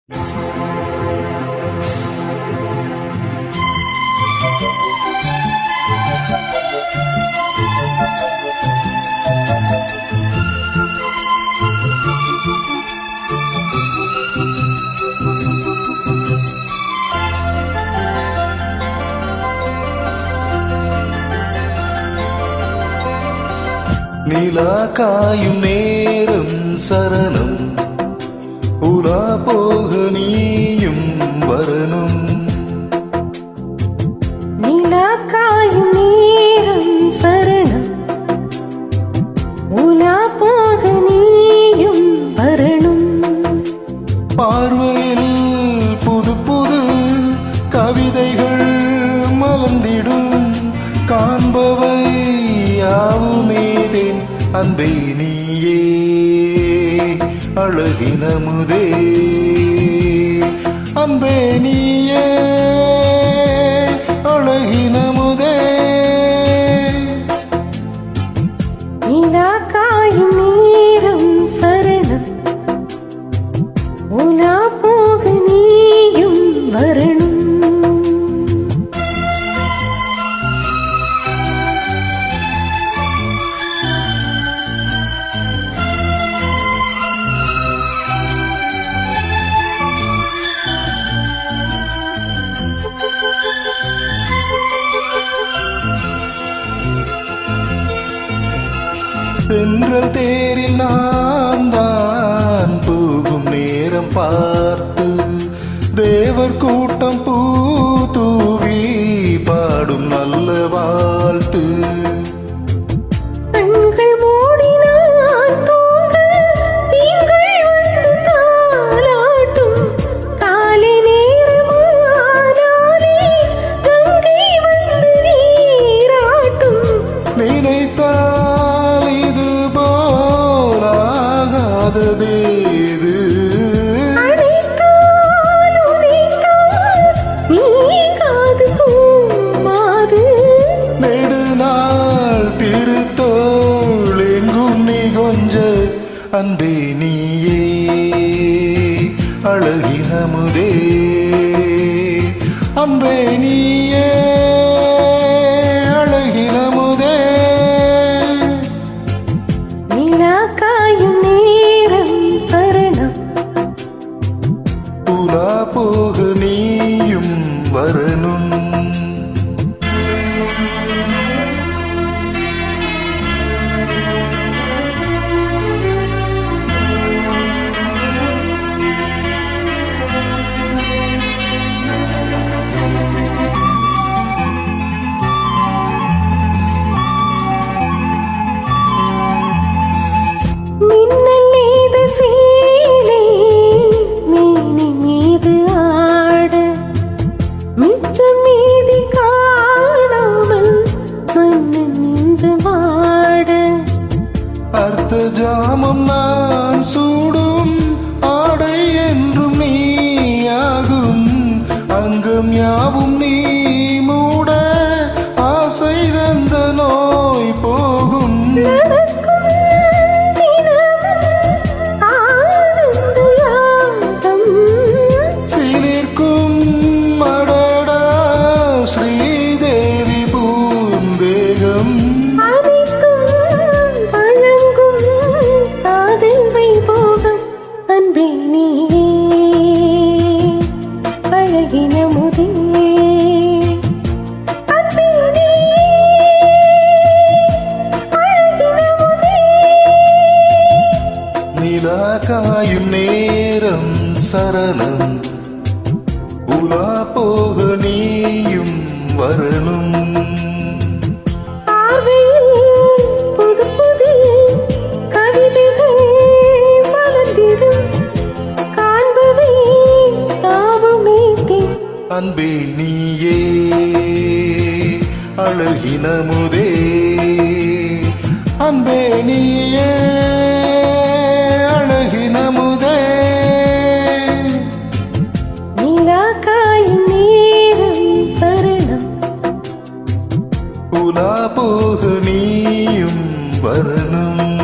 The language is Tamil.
நிலா காயும் நேரம் சரணம், உலா போக நீயும் வரணும். நிலா காயும் நேரம் சரணம், உலா போக நீயும் வரணும். பார்வையில் புது புது கவிதைகள் மலர்ந்திடும், காண்பவை யாவுமேதேன் அன்பே நீயே அழகினமுதே, அன்பே நீயே அழகினமுதே. நிலா காயும் நேரம் சரணம், உலா போக நீயும் வரணும். தென்றல் தேரில் நான் தான் போகும் நேரம் பார்த்து, தேவர் கூட்டம் பூ தூவி பாடும் நல்ல வாழ்த்து. கண்கள் மூடினான் தூங்க, திங்கள் வந்து தாலாட்டும். காலை நேரமானாலே கங்கை வந்து நீராட்டும். நினைத்தால் இது போலாகாததேது, அழைத்தால் உரைத்தால் நீங்காது போமாது. நெடுநாள் திருத்தோள் எங்கும் நீ கொஞ்ச அன்பே நீயே அழகினமுதே, அன்பே நீயே அழகினமுதே. நிலா காயும் நேரம் சரணம், உலா போக நீயும் வரணும். மின்னல் மீது சேலை மேனி மீது ஆட, மிச்சம் மீதி காணாமல் மன்னன் நின்று வாட. அர்த்த ஜாமம் நான் சூடும் ஆடை என்றும் நீயாகும், அங்கம் யாவும் நீ மூட ஆசை தந்த நோய் போகும். நடக்கும் தினமும் ஆனந்த யாகம், சிலிர்க்கும் அடடா ஸ்ரீதேவி பூந்தேகம். அனைக்கும் வழங்கும் காதல் வைபோகம். அன்பே நீயே அழகினமுதே, அன்பே அழகினமுதே. நிலா காயும் நேரம் சரணம், உலா போக நீயும் வரணும். பார்வையில் புது புது கவிதைகள் மலர்ந்திடும், காண்பவை யாவுமேதேன் அன்பே நீயே அழகினமுதே, அன்பே நீயே அழகினமுதே. நிலா காயும் நேரம் சரணம், உலா போக நீயும் வரணும்.